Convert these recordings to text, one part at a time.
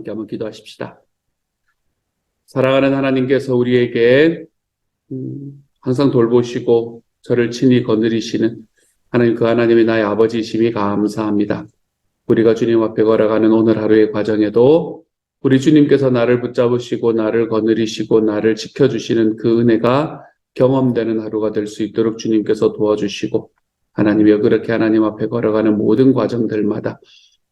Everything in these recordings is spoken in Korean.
함께 한번 기도하십시다. 사랑하는 하나님께서 우리에게 항상 돌보시고 저를 친히 거느리시는 하나님, 그 하나님이 나의 아버지이심이 감사합니다. 우리가 주님 앞에 걸어가는 오늘 하루의 과정에도 우리 주님께서 나를 붙잡으시고 나를 거느리시고 나를 지켜주시는 그 은혜가 경험되는 하루가 될 수 있도록 주님께서 도와주시고, 하나님이여, 그렇게 하나님 앞에 걸어가는 모든 과정들마다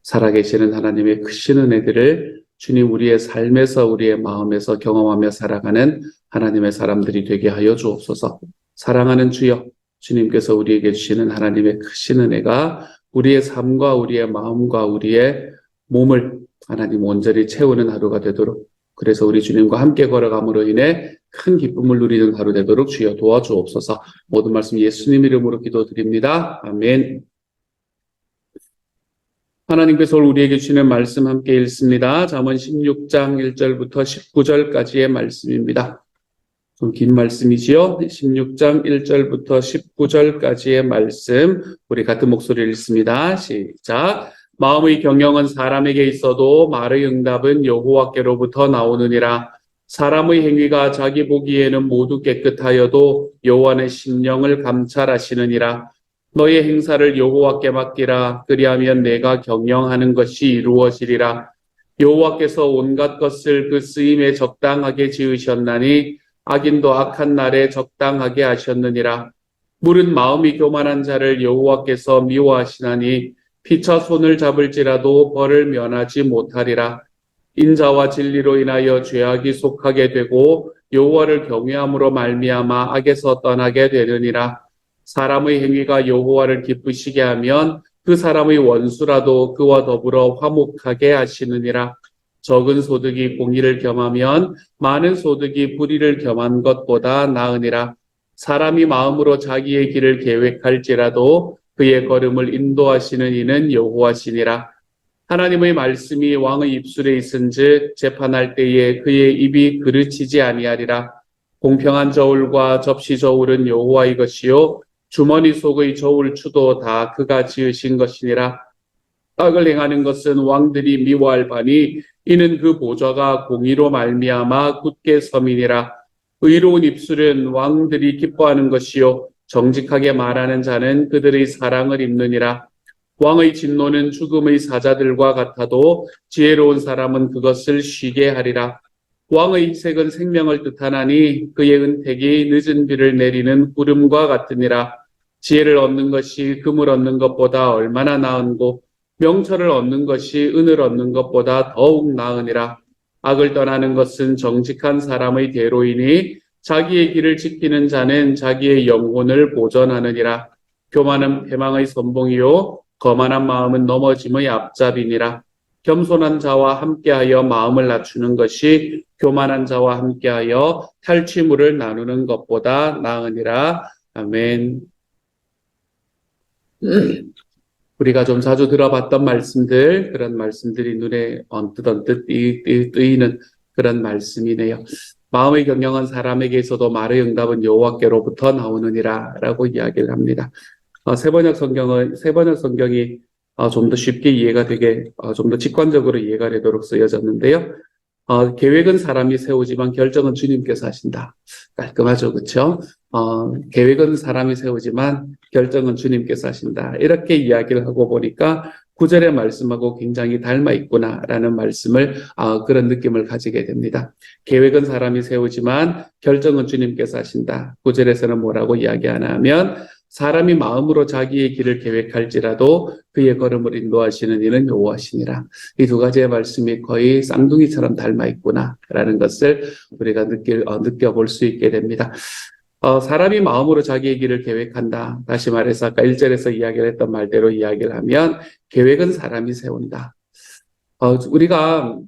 살아계시는 하나님의 크신 은혜들을 주님, 우리의 삶에서 우리의 마음에서 경험하며 살아가는 하나님의 사람들이 되게 하여 주옵소서. 사랑하는 주여, 주님께서 우리에게 주시는 하나님의 크신 은혜가 우리의 삶과 우리의 마음과 우리의 몸을 하나님 온전히 채우는 하루가 되도록, 그래서 우리 주님과 함께 걸어감으로 인해 큰 기쁨을 누리는 하루 되도록 주여 도와주옵소서. 모든 말씀 예수님 이름으로 기도드립니다. 아멘. 하나님께서 우리에게 주시는 말씀 함께 읽습니다. 잠언 16장 1절부터 19절까지의 말씀입니다. 좀 긴 말씀이지요. 16장 1절부터 19절까지의 말씀, 우리 같은 목소리를 읽습니다. 시작. 마음의 경영은 사람에게 있어도 말의 응답은 여호와께로부터 나오느니라. 사람의 행위가 자기 보기에는 모두 깨끗하여도 여호와는 심령을 감찰하시느니라. 너의 행사를 여호와께 맡기라. 그리하면 내가 경영하는 것이 이루어지리라. 여호와께서 온갖 것을 그 쓰임에 적당하게 지으셨나니 악인도 악한 날에 적당하게 하셨느니라. 물은 마음이 교만한 자를 여호와께서 미워하시나니 피차 손을 잡을지라도 벌을 면하지 못하리라. 인자와 진리로 인하여 죄악이 속하게 되고 여호와를 경외함으로 말미암아 악에서 떠나게 되느니라. 사람의 행위가 여호와를 기쁘시게 하면 그 사람의 원수라도 그와 더불어 화목하게 하시느니라. 적은 소득이 공의를 겸하면 많은 소득이 불의를 겸한 것보다 나으니라. 사람이 마음으로 자기의 길을 계획할지라도 그의 걸음을 인도하시는 이는 여호와시니라. 하나님의 말씀이 왕의 입술에 있은즉 재판할 때에 그의 입이 그르치지 아니하리라. 공평한 저울과 접시 저울은 여호와의 것이요 주머니 속의 저울추도 다 그가 지으신 것이니라. 악을 행하는 것은 왕들이 미워할 바니 이는 그 보좌가 공의로 말미암아 굳게 섬이니라. 의로운 입술은 왕들이 기뻐하는 것이요 정직하게 말하는 자는 그들의 사랑을 입느니라. 왕의 진노는 죽음의 사자들과 같아도 지혜로운 사람은 그것을 쉬게 하리라. 왕의 희색은 생명을 뜻하나니 그의 은택이 늦은 비를 내리는 구름과 같으니라. 지혜를 얻는 것이 금을 얻는 것보다 얼마나 나은고 명철을 얻는 것이 은을 얻는 것보다 더욱 나으니라. 악을 떠나는 것은 정직한 사람의 대로이니 자기의 길을 지키는 자는 자기의 영혼을 보전하느니라. 교만은 패망의 선봉이요 거만한 마음은 넘어짐의 앞잡이니라. 겸손한 자와 함께하여 마음을 낮추는 것이 교만한 자와 함께하여 탈취물을 나누는 것보다 나으니라. 아멘. 우리가 좀 자주 들어봤던 말씀들, 그런 말씀들이 눈에 언뜻 뜨이는 그런 말씀이네요. 마음의 경영은 사람에게 있어도 말의 응답은 여호와께로부터 나오느니라 라고 이야기를 합니다. 세번역 성경이 좀 더 쉽게 이해가 되게, 좀 더 직관적으로 이해가 되도록 쓰여졌는데요. 계획은 사람이 세우지만 결정은 주님께서 하신다. 깔끔하죠, 그렇죠? 계획은 사람이 세우지만 결정은 주님께서 하신다. 이렇게 이야기를 하고 보니까 9절의 말씀하고 굉장히 닮아 있구나라는 말씀을 그런 느낌을 가지게 됩니다. 계획은 사람이 세우지만 결정은 주님께서 하신다. 9절에서는 뭐라고 이야기하나 하면 사람이 마음으로 자기의 길을 계획할지라도 그의 걸음을 인도하시는 이는 여호와시니라. 이 두 가지의 말씀이 거의 쌍둥이처럼 닮아 있구나라는 것을 우리가 느껴볼 수 있게 됩니다. 사람이 마음으로 자기의 길을 계획한다. 다시 말해서 아까 1절에서 이야기를 했던 말대로 이야기를 하면 계획은 사람이 세운다. 우리가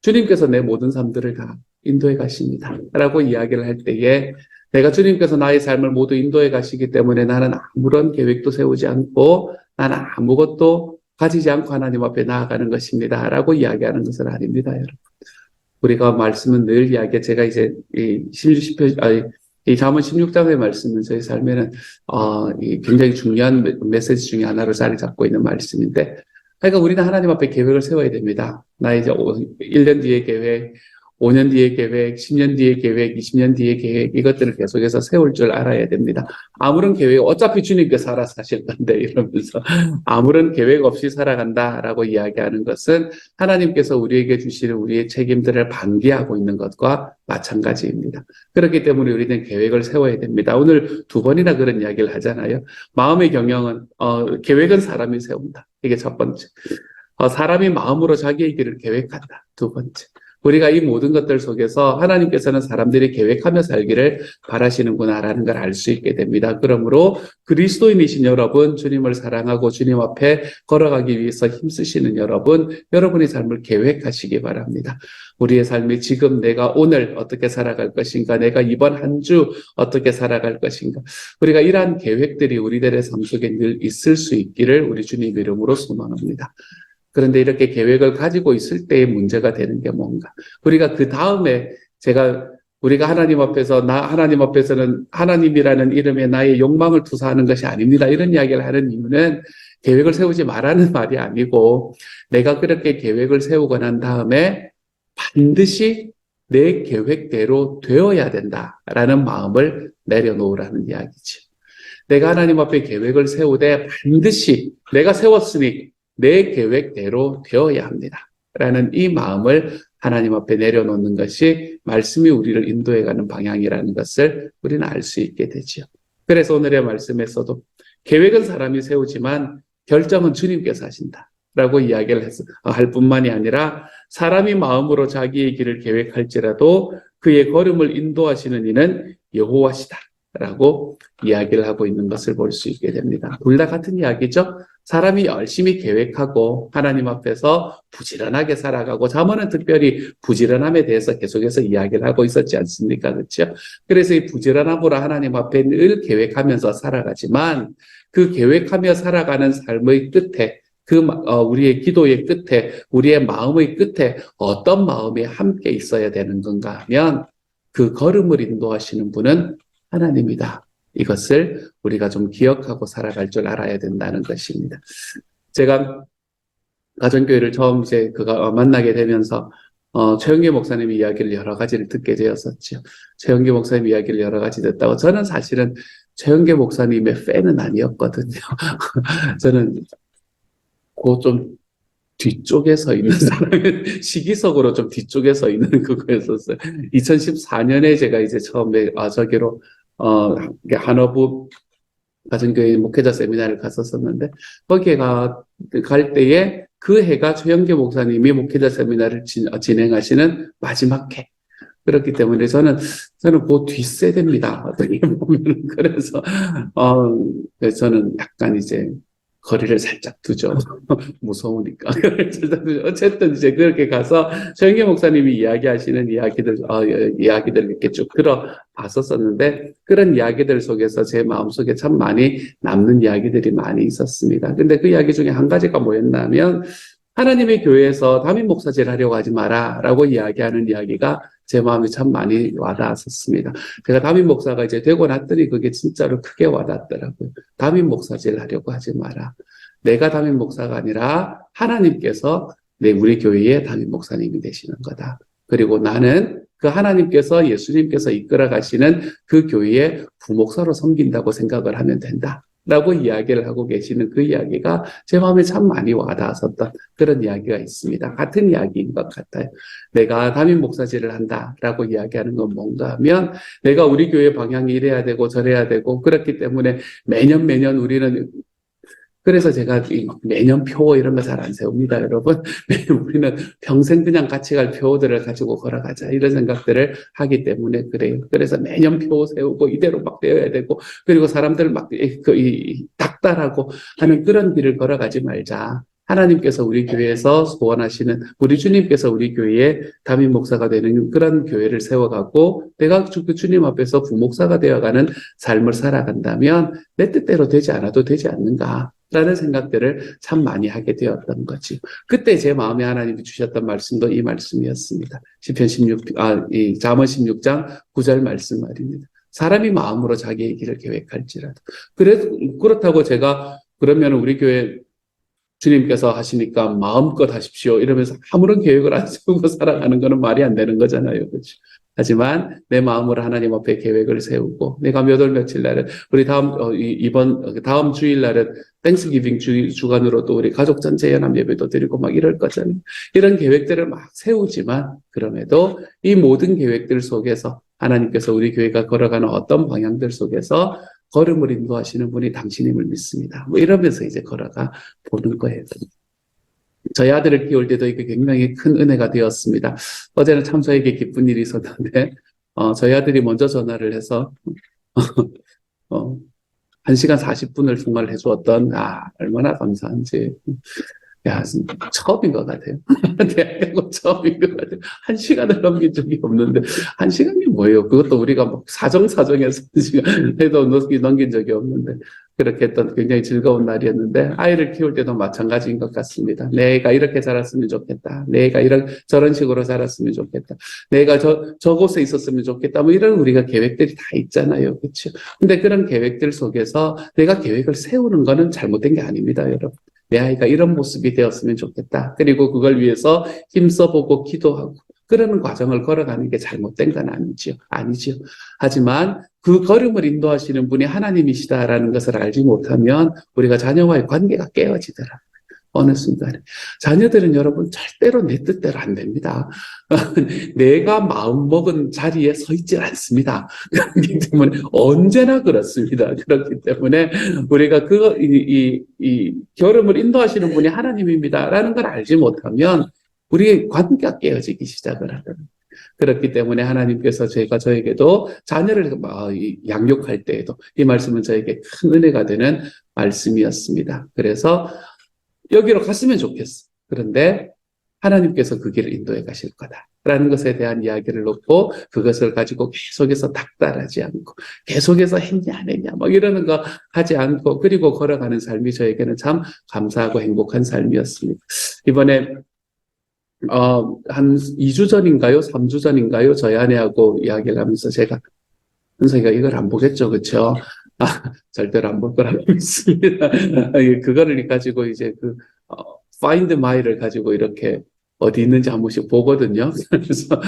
주님께서 내 모든 삶들을 다 인도해 가십니다 라고 이야기를 할 때에 내가 주님께서 나의 삶을 모두 인도해 가시기 때문에 나는 아무런 계획도 세우지 않고 나는 아무것도 가지지 않고 하나님 앞에 나아가는 것입니다 라고 이야기하는 것은 아닙니다, 여러분. 우리가 말씀은 늘 이야기해, 제가 이제 이 잠언 16장의 말씀은 저희 삶에는 굉장히 중요한 메시지 중에 하나로 자리 잡고 있는 말씀인데, 그러니까 우리는 하나님 앞에 계획을 세워야 됩니다. 나 이제 1년 뒤의 계획, 5년 뒤의 계획, 10년 뒤의 계획, 20년 뒤의 계획, 이것들을 계속해서 세울 줄 알아야 됩니다. 아무런 계획, 어차피 주님께서 알아서 하실 건데, 이러면서 아무런 계획 없이 살아간다라고 이야기하는 것은 하나님께서 우리에게 주시는 우리의 책임들을 방기하고 있는 것과 마찬가지입니다. 그렇기 때문에 우리는 계획을 세워야 됩니다. 오늘 2번이나 그런 이야기를 하잖아요. 마음의 경영은, 계획은 사람이 세운다. 이게 첫 번째. 사람이 마음으로 자기의 길을 계획한다. 2번째. 우리가 이 모든 것들 속에서 하나님께서는 사람들이 계획하며 살기를 바라시는구나라는 걸 알 수 있게 됩니다. 그러므로 그리스도인이신 여러분, 주님을 사랑하고 주님 앞에 걸어가기 위해서 힘쓰시는 여러분, 여러분의 삶을 계획하시기 바랍니다. 우리의 삶이 지금 내가 오늘 어떻게 살아갈 것인가, 내가 이번 한 주 어떻게 살아갈 것인가, 우리가 이러한 계획들이 우리들의 삶 속에 늘 있을 수 있기를 우리 주님 이름으로 소망합니다. 그런데 이렇게 계획을 가지고 있을 때의 문제가 되는 게 뭔가? 우리가 그 다음에 우리가 하나님 앞에서는 하나님이라는 이름에 나의 욕망을 투사하는 것이 아닙니다. 이런 이야기를 하는 이유는 계획을 세우지 말라는 말이 아니고 내가 그렇게 계획을 세우고 난 다음에 반드시 내 계획대로 되어야 된다라는 마음을 내려놓으라는 이야기죠. 내가 하나님 앞에 계획을 세우되 반드시 내가 세웠으니 내 계획대로 되어야 합니다. 라는 이 마음을 하나님 앞에 내려놓는 것이 말씀이 우리를 인도해가는 방향이라는 것을 우리는 알 수 있게 되죠. 그래서 오늘의 말씀에서도 계획은 사람이 세우지만 결정은 주님께서 하신다. 라고 이야기를 할 뿐만이 아니라 사람이 마음으로 자기의 길을 계획할지라도 그의 걸음을 인도하시는 이는 여호와시다. 라고 이야기를 하고 있는 것을 볼 수 있게 됩니다. 둘 다 같은 이야기죠. 사람이 열심히 계획하고 하나님 앞에서 부지런하게 살아가고 잠언은 특별히 부지런함에 대해서 계속해서 이야기를 하고 있었지 않습니까? 그렇죠? 그래서 이 부지런함으로 하나님 앞에 늘 계획하면서 살아가지만 그 계획하며 살아가는 삶의 끝에 우리의 기도의 끝에 우리의 마음의 끝에 어떤 마음이 함께 있어야 되는 건가 하면 그 걸음을 인도하시는 분은 하나님이다. 이것을 우리가 좀 기억하고 살아갈 줄 알아야 된다는 것입니다. 제가 가정교회를 처음 만나게 되면서 최영기 목사님 이야기를 여러 가지를 듣게 되었었죠. 최영기 목사님 이야기를 여러 가지 듣다고 저는 사실은 최영기 목사님의 팬은 아니었거든요. 저는 좀 뒤쪽에 서 있는 사람은 시기석으로 좀 뒤쪽에 서 있는 그거였었어요. 2014년에 제가 이제 처음에 저기로 한어부 가정교회 목회자 세미나를 갔었었는데 거기에 갈 때에 그 해가 최영계 목사님이 목회자 세미나를 진행하시는 마지막 해. 그렇기 때문에 저는 그 뒷세대입니다. 어떻게 보면 그래서 저는 약간 이제 거리를 살짝 두죠. 무서우니까. 어쨌든 이제 그렇게 가서 최영계 목사님이 이야기하시는 이야기들 이렇게 쭉 들어봤었는데 그런 이야기들 속에서 제 마음속에 참 많이 남는 이야기들이 많이 있었습니다. 근데 그 이야기 중에 한 가지가 뭐였냐면 하나님의 교회에서 담임 목사질 하려고 하지 마라 라고 이야기하는 이야기가 제 마음에 참 많이 와닿았었습니다. 제가 담임 목사가 이제 되고 났더니 그게 진짜로 크게 와닿더라고요. 담임 목사질 하려고 하지 마라. 내가 담임 목사가 아니라 하나님께서 우리 교회의 담임 목사님이 되시는 거다. 그리고 나는 그 하나님께서 예수님께서 이끌어 가시는 그 교회의 부목사로 섬긴다고 생각을 하면 된다. 라고 이야기를 하고 계시는 그 이야기가 제 마음에 참 많이 와닿았었던 그런 이야기가 있습니다. 같은 이야기인 것 같아요. 내가 담임 목사질을 한다라고 이야기하는 건 뭔가 하면 내가 우리 교회 방향이 이래야 되고 저래야 되고 그렇기 때문에 매년 우리는 그래서 제가 매년 표 이런 거 잘 안 세웁니다, 여러분. 우리는 평생 그냥 같이 갈 표들을 가지고 걸어가자 이런 생각들을 하기 때문에 그래요. 그래서 매년 표 세우고 이대로 막 되어야 되고 그리고 사람들 막 닥달하고 하는 그런 길을 걸어가지 말자. 하나님께서 우리 교회에서 소원하시는 우리 주님께서 우리 교회에 담임 목사가 되는 그런 교회를 세워가고 내가 그 주님 앞에서 부목사가 되어가는 삶을 살아간다면 내 뜻대로 되지 않아도 되지 않는가 라는 생각들을 참 많이 하게 되었던 거지. 그때 제 마음에 하나님이 주셨던 말씀도 이 말씀이었습니다. 잠언 16장 9절 말씀 말입니다. 사람이 마음으로 자기의 길을 계획할지라도. 그렇다고 제가 그러면 우리 교회 주님께서 하시니까 마음껏 하십시오. 이러면서 아무런 계획을 안 세우고 살아가는 거는 말이 안 되는 거잖아요. 그렇죠? 하지만 내 마음으로 하나님 앞에 계획을 세우고 내가 몇 월 며칠 날은 우리 다음 주일 날은 땡스기빙 주간으로도 우리 가족 전체 연합 예배도 드리고 막 이럴 거잖아요. 이런 계획들을 막 세우지만 그럼에도 이 모든 계획들 속에서 하나님께서 우리 교회가 걸어가는 어떤 방향들 속에서 걸음을 인도하시는 분이 당신임을 믿습니다. 뭐 이러면서 이제 걸어가 보는 거예요. 저희 아들을 키울 때도 이게 굉장히 큰 은혜가 되었습니다. 어제는 참 저에게 기쁜 일이 있었는데, 저희 아들이 먼저 전화를 해서, 어, 1시간 40분을 통화를 해주었던, 얼마나 감사한지. 야, 처음인 것 같아요. 대학교 처음인 것 같아요. 1시간을 넘긴 적이 없는데, 1시간이 뭐예요? 그것도 우리가 뭐 사정사정해서 1시간 해도 넘긴 적이 없는데, 그렇게 했던 굉장히 즐거운 날이었는데, 아이를 키울 때도 마찬가지인 것 같습니다. 내가 이렇게 자랐으면 좋겠다. 내가 저런 식으로 자랐으면 좋겠다. 내가 저곳에 있었으면 좋겠다. 뭐 이런 우리가 계획들이 다 있잖아요. 그렇죠? 근데 그런 계획들 속에서 내가 계획을 세우는 거는 잘못된 게 아닙니다, 여러분. 내 아이가 이런 모습이 되었으면 좋겠다. 그리고 그걸 위해서 힘써보고 기도하고 그러는 과정을 걸어가는 게 잘못된 건 아니죠. 하지만 그 걸음을 인도하시는 분이 하나님이시다라는 것을 알지 못하면 우리가 자녀와의 관계가 깨어지더라고요. 어느 순간에. 자녀들은 여러분 절대로 내 뜻대로 안 됩니다. 내가 마음먹은 자리에 서 있지 않습니다. 그렇기 때문에 언제나 그렇습니다. 그렇기 때문에 우리가 이 결음을 인도하시는 분이 하나님입니다라는 걸 알지 못하면 우리의 관계가 깨어지기 시작을 하거든요. 그렇기 때문에 하나님께서 저에게도 자녀를 양육할 때에도 이 말씀은 저에게 큰 은혜가 되는 말씀이었습니다. 그래서 여기로 갔으면 좋겠어. 그런데 하나님께서 그 길을 인도해 가실 거다라는 것에 대한 이야기를 놓고 그것을 가지고 계속해서 닥달하지 않고 계속해서 했냐 안 했냐 뭐 이러는 거 하지 않고 그리고 걸어가는 삶이 저에게는 참 감사하고 행복한 삶이었습니다. 이번에 한 2주 전인가요? 3주 전인가요? 저희 아내하고 이야기를 하면서 제가 현석이가 이걸 안 보겠죠, 그렇죠? 절대로 안 볼 거라고 믿습니다. 그거를 가지고 이제 Find My를 가지고 이렇게 어디 있는지 한 번씩 보거든요. 그래서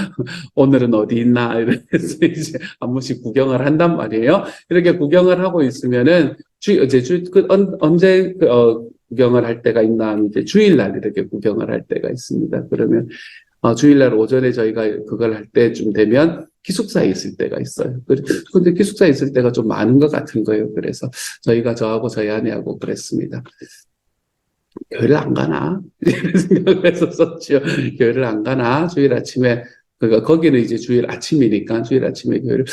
오늘은 어디 있나 이래서 이제 한 번씩 구경을 한단 말이에요. 이렇게 구경을 하고 있으면은 언제 구경을 할 때가 있나 이제 주일날 이렇게 구경을 할 때가 있습니다. 그러면 주일날 오전에 저희가 그걸 할 때쯤 되면 기숙사에 있을 때가 있어요. 근데 기숙사에 있을 때가 좀 많은 것 같은 거예요. 그래서 저하고 저희 아내하고 그랬습니다. 교회를 안 가나? 이런 생각을 했었었죠. 교회를 안 가나? 주일 아침에, 거기는 이제 주일 아침이니까 주일 아침에 교회를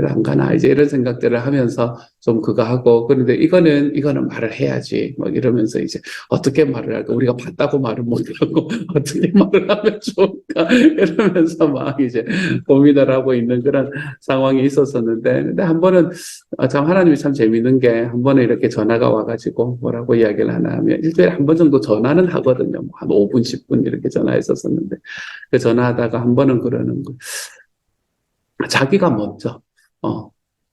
안 가나? 이제 이런 생각들을 하면서 좀 그거 하고, 그런데 이거는 말을 해야지. 막 이러면서 이제 어떻게 말을 할까? 우리가 봤다고 말을 못하고 어떻게 말을 하면 좋을까? 이러면서 막 이제 고민을 하고 있는 그런 상황이 있었었는데, 근데 한 번은 참 하나님이 참 재밌는 게 한 번에 이렇게 전화가 와가지고 뭐라고 이야기를 하나 하면 일주일에 한 번 정도 전화는 하거든요. 한 5분, 10분 이렇게 전화했었었는데 그 전화하다가 한 번은 그러는 거. 자기가 먼저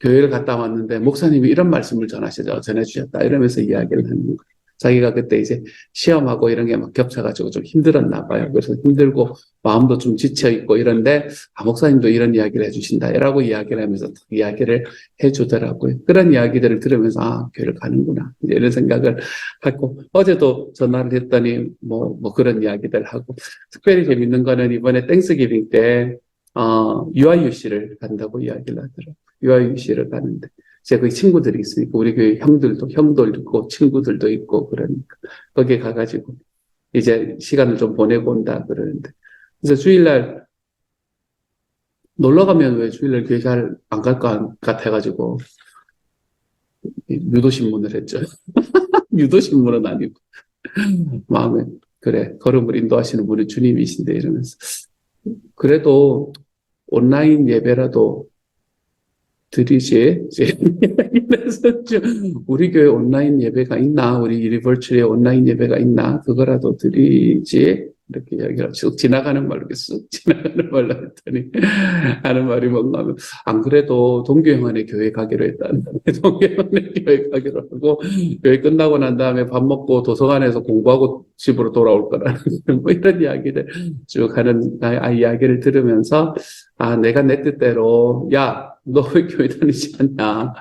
교회를 갔다 왔는데 목사님이 이런 말씀을 전해주셨다 이러면서 이야기를 하는 거예요. 자기가 그때 이제 시험하고 이런 게 막 겹쳐가지고 좀 힘들었나 봐요. 그래서 힘들고 마음도 좀 지쳐있고 이런데 목사님도 이런 이야기를 해주신다 라고 이야기를 하면서 이야기를 해주더라고요. 그런 이야기들을 들으면서 교회를 가는구나 이제 이런 생각을 하고 어제도 전화를 했더니 뭐 그런 이야기들 하고 특별히 재밌는 거는 이번에 땡스기빙 때 UIUC를 간다고 이야기를 하더라고요. UIUC를 가는데 제가 거기 친구들이 있으니까 우리 교회 형도 있고 친구들도 있고 그러니까 거기에 가가지고 이제 시간을 좀 보내고 온다 그러는데 그래서 주일날 놀러 가면 왜 주일날 교회 잘 안 갈 것 같아가지고 유도신문을 했죠. 유도신문은 아니고 마음에 그래 걸음을 인도하시는 분이 주님이신데 이러면서 그래도 온라인 예배라도 드리지. 그래서 우리 교회 온라인 예배가 있나? 우리 유니버처리에 온라인 예배가 있나? 그거라도 드리지. 이렇게 이야기를 쑥 지나가는 말로 이렇게 쑥 지나가는 말로 했더니 하는 말이 뭔가 하면 안 그래도 동교형안에 교회 가기로 했다는데 동교형안에 교회 가기로 하고 교회 끝나고 난 다음에 밥 먹고 도서관에서 공부하고 집으로 돌아올 거라는 뭐 이런 이야기를 쭉 하는 이야기를 들으면서 내가 내 뜻대로 야, 너 왜 교회 다니지 않냐?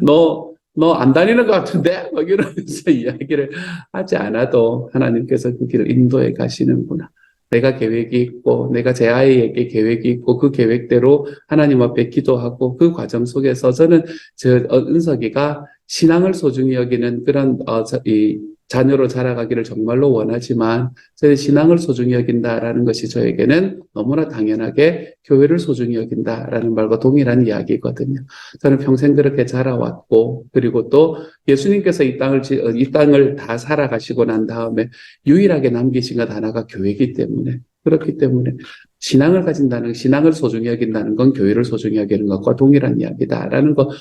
너 안 다니는 것 같은데? 막 이러면서 이야기를 하지 않아도 하나님께서 그 길을 인도해 가시는구나. 내가 계획이 있고, 내가 제 아이에게 계획이 있고, 그 계획대로 하나님 앞에 기도하고, 그 과정 속에서 저는 은석이가 신앙을 소중히 여기는 그런, 자녀로 자라가기를 정말로 원하지만, 저의 신앙을 소중히 여긴다라는 것이 저에게는 너무나 당연하게 교회를 소중히 여긴다라는 말과 동일한 이야기거든요. 저는 평생 그렇게 자라왔고, 그리고 또 예수님께서 이 땅을 다 살아가시고 난 다음에 유일하게 남기신 것 하나가 교회이기 때문에, 그렇기 때문에 신앙을 가진다는, 신앙을 소중히 여긴다는 건 교회를 소중히 여기는 것과 동일한 이야기다라는 거,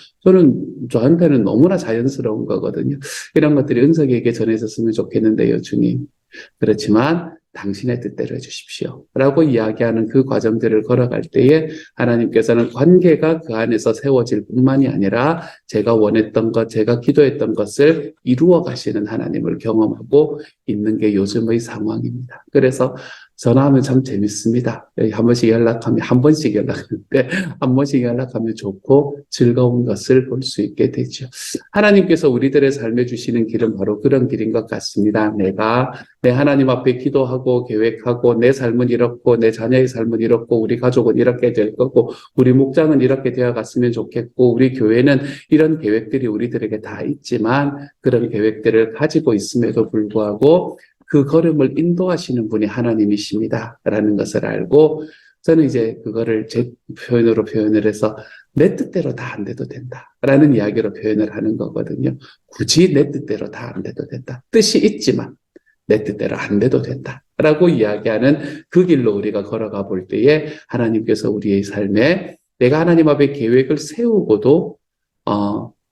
저한테는 너무나 자연스러운 거거든요. 이런 것들이 은석이에게 전해졌으면 좋겠는데요, 주님. 그렇지만 당신의 뜻대로 해주십시오. 라고 이야기하는 그 과정들을 걸어갈 때에 하나님께서는 관계가 그 안에서 세워질 뿐만이 아니라 제가 원했던 것, 제가 기도했던 것을 이루어 가시는 하나님을 경험하고 있는 게 요즘의 상황입니다. 그래서 전화하면 참 재밌습니다. 한 번씩 연락하는데 한 번씩 연락하면 좋고 즐거운 것을 볼 수 있게 되죠. 하나님께서 우리들의 삶에 주시는 길은 바로 그런 길인 것 같습니다. 내가 내 하나님 앞에 기도하고 계획하고 내 삶은 이렇고 내 자녀의 삶은 이렇고 우리 가족은 이렇게 될 거고 우리 목장은 이렇게 되어 갔으면 좋겠고 우리 교회는 이런 계획들이 우리들에게 다 있지만 그런 계획들을 가지고 있음에도 불구하고 그 걸음을 인도하시는 분이 하나님이십니다. 라는 것을 알고 저는 이제 그거를 제 표현으로 표현을 해서 내 뜻대로 다 안 돼도 된다. 라는 이야기로 표현을 하는 거거든요. 굳이 내 뜻대로 다 안 돼도 된다. 뜻이 있지만 내 뜻대로 안 돼도 된다. 라고 이야기하는 그 길로 우리가 걸어가 볼 때에 하나님께서 우리의 삶에 내가 하나님 앞에 계획을 세우고도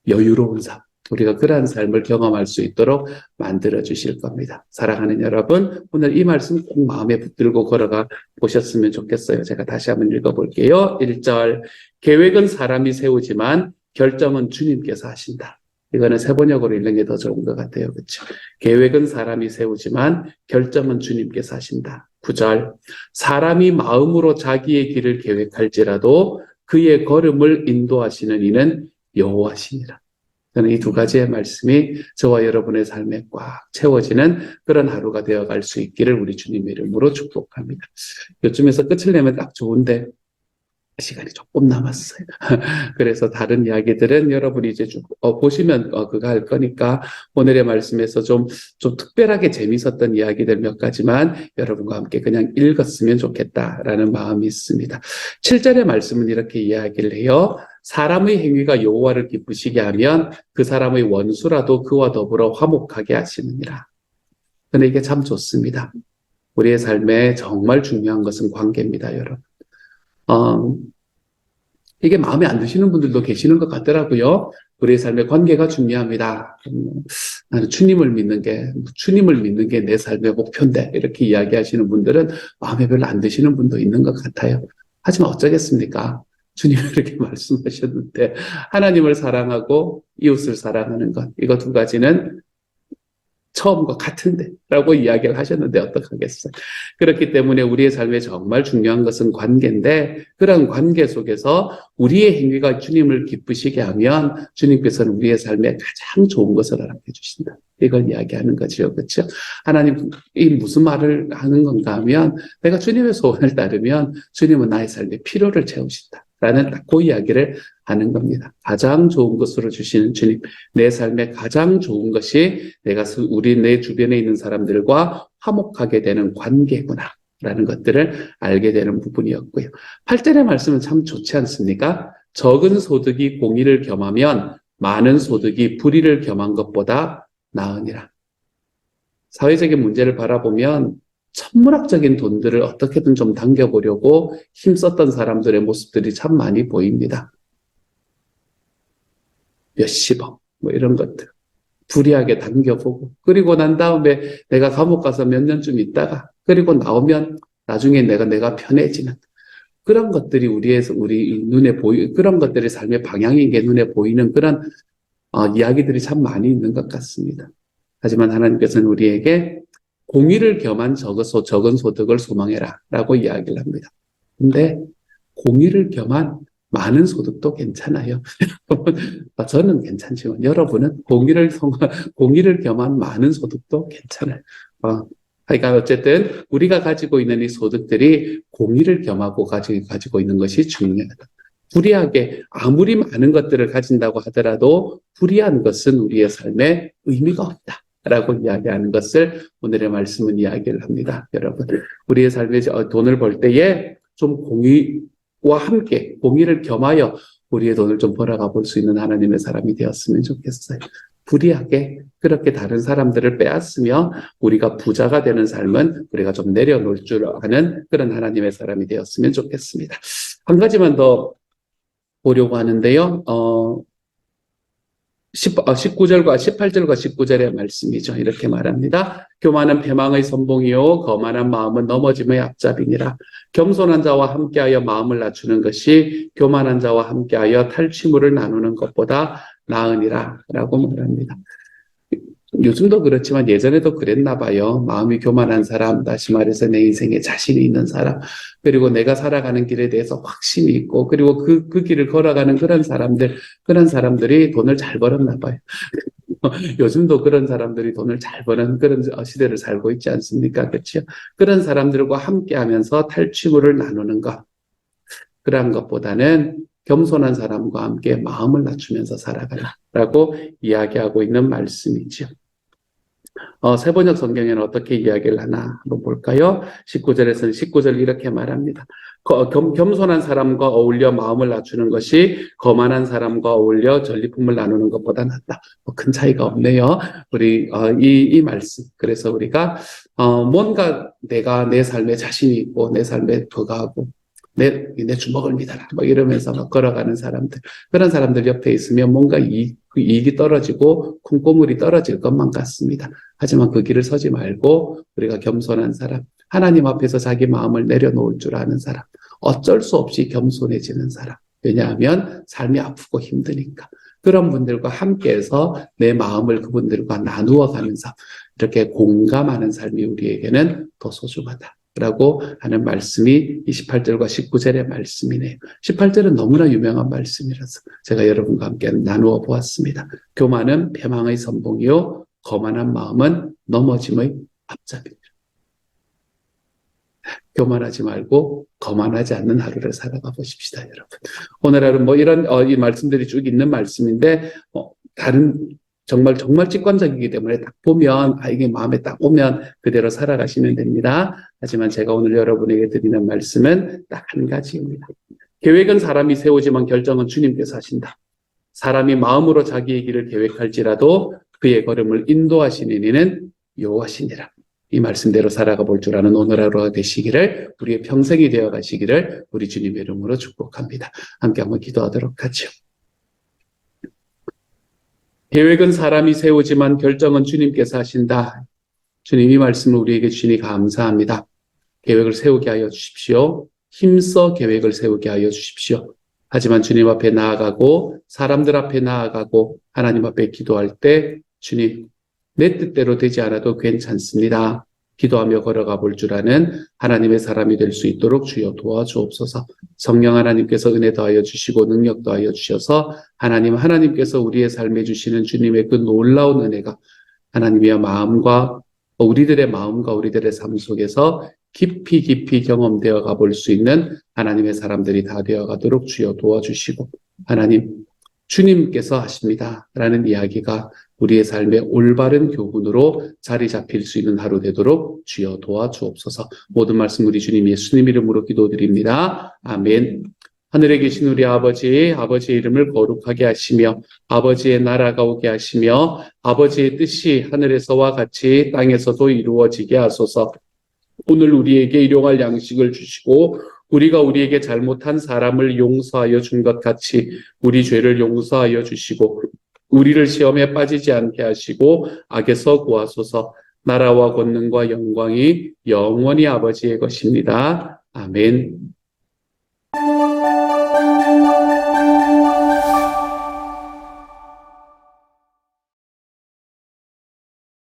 여유로운 삶, 우리가 그러한 삶을 경험할 수 있도록 만들어 주실 겁니다. 사랑하는 여러분, 오늘 이 말씀 꼭 마음에 붙들고 걸어가 보셨으면 좋겠어요. 제가 다시 한번 읽어볼게요. 1절, 계획은 사람이 세우지만 결정은 주님께서 하신다. 이거는 세번역으로 읽는 게 더 좋은 것 같아요. 그렇죠? 계획은 사람이 세우지만 결정은 주님께서 하신다. 9절, 사람이 마음으로 자기의 길을 계획할지라도 그의 걸음을 인도하시는 이는 여호와시니라. 저는 이 두 가지의 말씀이 저와 여러분의 삶에 꽉 채워지는 그런 하루가 되어갈 수 있기를 우리 주님의 이름으로 축복합니다. 요쯤에서 끝을 내면 딱 좋은데 시간이 조금 남았어요. 그래서 다른 이야기들은 여러분이 이제 쭉 보시면 그거 할 거니까 오늘의 말씀에서 좀 특별하게 재미있었던 이야기들 몇 가지만 여러분과 함께 그냥 읽었으면 좋겠다라는 마음이 있습니다. 7절의 말씀은 이렇게 이야기를 해요. 사람의 행위가 여호와를 기쁘시게 하면 그 사람의 원수라도 그와 더불어 화목하게 하시느니라. 근데 이게 참 좋습니다. 우리의 삶에 정말 중요한 것은 관계입니다, 여러분. 이게 마음에 안 드시는 분들도 계시는 것 같더라고요. 우리의 삶의 관계가 중요합니다. 나는 주님을 믿는 게 내 삶의 목표인데, 이렇게 이야기하시는 분들은 마음에 별로 안 드시는 분도 있는 것 같아요. 하지만 어쩌겠습니까? 주님이 이렇게 말씀하셨는데, 하나님을 사랑하고 이웃을 사랑하는 것, 이거 두 가지는 처음과 같은데 라고 이야기를 하셨는데 어떡하겠어요. 그렇기 때문에 우리의 삶에 정말 중요한 것은 관계인데 그런 관계 속에서 우리의 행위가 주님을 기쁘시게 하면 주님께서는 우리의 삶에 가장 좋은 것을 허락해 주신다. 이걸 이야기하는 거죠. 그렇죠? 하나님 이 무슨 말을 하는 건가 하면 내가 주님의 소원을 따르면 주님은 나의 삶에 필요를 채우신다. 라는 딱 그 이야기를 하는 겁니다. 가장 좋은 것으로 주시는 주님, 내 삶에 가장 좋은 것이 내 주변에 있는 사람들과 화목하게 되는 관계구나 라는 것들을 알게 되는 부분이었고요. 8절의 말씀은 참 좋지 않습니까? 적은 소득이 공의를 겸하면 많은 소득이 불의를 겸한 것보다 나으니라. 사회적인 문제를 바라보면 천문학적인 돈들을 어떻게든 좀 당겨보려고 힘썼던 사람들의 모습들이 참 많이 보입니다. 몇십억, 이런 것들. 불이하게 당겨보고, 그리고 난 다음에 내가 감옥 가서 몇 년쯤 있다가 그리고 나오면 나중에 내가 편해지는 그런 것들이 우리 눈에 그런 것들이 삶의 방향인 게 눈에 보이는 그런 이야기들이 참 많이 있는 것 같습니다. 하지만 하나님께서는 우리에게 공의를 겸한 적은 소득을 소망해라 라고 이야기를 합니다. 근데 공의를 겸한 많은 소득도 괜찮아요. 저는 괜찮지만 여러분은 공의를 겸한 많은 소득도 괜찮아요. 그러니까 어쨌든 우리가 가지고 있는 이 소득들이 공의를 겸하고 가지고 있는 것이 중요하다. 불의하게 아무리 많은 것들을 가진다고 하더라도 불의한 것은 우리의 삶에 의미가 없다. 라고 이야기하는 것을 오늘의 말씀은 이야기를 합니다. 여러분, 우리의 삶에 돈을 벌 때에 좀 공의와 함께 공의를 겸하여 우리의 돈을 좀 벌어가 볼 수 있는 하나님의 사람이 되었으면 좋겠어요. 불의하게 그렇게 다른 사람들을 빼앗으며 우리가 부자가 되는 삶은 우리가 좀 내려놓을 줄 아는 그런 하나님의 사람이 되었으면 좋겠습니다. 한 가지만 더 보려고 하는데요. 19절과 18절과 19절의 말씀이죠. 이렇게 말합니다. 교만은 패망의 선봉이요 거만한 마음은 넘어짐의 앞잡이니라. 겸손한 자와 함께하여 마음을 낮추는 것이 교만한 자와 함께하여 탈취물을 나누는 것보다 나으니라 라고 말합니다. 요즘도 그렇지만 예전에도 그랬나 봐요. 마음이 교만한 사람, 다시 말해서 내 인생에 자신이 있는 사람, 그리고 내가 살아가는 길에 대해서 확신이 있고, 그리고 그 길을 걸어가는 그런 사람들이 돈을 잘 벌었나 봐요. 요즘도 그런 사람들이 돈을 잘 버는 그런 시대를 살고 있지 않습니까? 그렇죠? 그런 사람들과 함께 하면서 탈취물을 나누는 것, 그러한 것보다는 겸손한 사람과 함께 마음을 낮추면서 살아가라라고 이야기하고 있는 말씀이죠. 세번역 성경에는 어떻게 이야기를 하나 한번 볼까요? 19절에서는 19절 이렇게 말합니다. 겸손한 사람과 어울려 마음을 낮추는 것이 거만한 사람과 어울려 전리품을 나누는 것보다 낫다. 큰 차이가 없네요. 우리 이 말씀. 그래서 우리가 뭔가 내가 내 삶에 자신이 있고 내 삶에 도가하고 내 주먹을 믿어라 뭐 이러면서 막 걸어가는 사람들, 그런 사람들 옆에 있으면 뭔가 이익이 떨어지고 콩고물이 떨어질 것만 같습니다. 하지만 그 길을 서지 말고 우리가 겸손한 사람, 하나님 앞에서 자기 마음을 내려놓을 줄 아는 사람, 어쩔 수 없이 겸손해지는 사람. 왜냐하면 삶이 아프고 힘드니까. 그런 분들과 함께해서 내 마음을 그분들과 나누어 가면서 이렇게 공감하는 삶이 우리에게는 더 소중하다. 라고 하는 말씀이 28절과 19절의 말씀이네요. 18절은 너무나 유명한 말씀이라서 제가 여러분과 함께 나누어 보았습니다. 교만은 패망의 선봉이요 거만한 마음은 넘어짐의 앞잡이다. 교만하지 말고 거만하지 않는 하루를 살아가 보십시다, 여러분. 오늘 하루 뭐 이런 이 말씀들이 쭉 있는 말씀인데 다른 정말 직관적이기 때문에 딱 보면 이게 마음에 딱 오면 그대로 살아가시면 됩니다. 하지만 제가 오늘 여러분에게 드리는 말씀은 딱 한 가지입니다. 계획은 사람이 세우지만 결정은 주님께서 하신다. 사람이 마음으로 자기의 길을 계획할지라도 그의 걸음을 인도하시는 이는 여호와시니라. 이 말씀대로 살아가 볼 줄 아는 오늘 하루가 되시기를, 우리의 평생이 되어 가시기를 우리 주님의 이름으로 축복합니다. 함께 한번 기도하도록 하죠. 계획은 사람이 세우지만 결정은 주님께서 하신다. 주님, 이 말씀을 우리에게 주시니 감사합니다. 계획을 세우게 하여 주십시오. 힘써 계획을 세우게 하여 주십시오. 하지만 주님 앞에 나아가고 사람들 앞에 나아가고 하나님 앞에 기도할 때 주님, 내 뜻대로 되지 않아도 괜찮습니다. 기도하며 걸어가 볼 줄 아는 하나님의 사람이 될 수 있도록 주여 도와주옵소서. 성령 하나님께서 은혜 더하여 주시고 능력 더하여 주셔서 하나님께서 우리의 삶에 주시는 주님의 그 놀라운 은혜가 하나님의 마음과 우리들의 삶 속에서 깊이 경험되어 가볼 수 있는 하나님의 사람들이 다 되어 가도록 주여 도와주시고, 하나님, 주님께서 하십니다 라는 이야기가 우리의 삶의 올바른 교훈으로 자리 잡힐 수 있는 하루 되도록 주여 도와주옵소서. 모든 말씀 우리 주님 예수님 이름으로 기도드립니다. 아멘. 하늘에 계신 우리 아버지의 이름을 거룩하게 하시며 아버지의 나라가 오게 하시며 아버지의 뜻이 하늘에서와 같이 땅에서도 이루어지게 하소서. 오늘 우리에게 일용할 양식을 주시고 우리가 우리에게 잘못한 사람을 용서하여 준 것 같이 우리 죄를 용서하여 주시고 우리를 시험에 빠지지 않게 하시고 악에서 구하소서. 나라와 권능과 영광이 영원히 아버지의 것입니다. 아멘.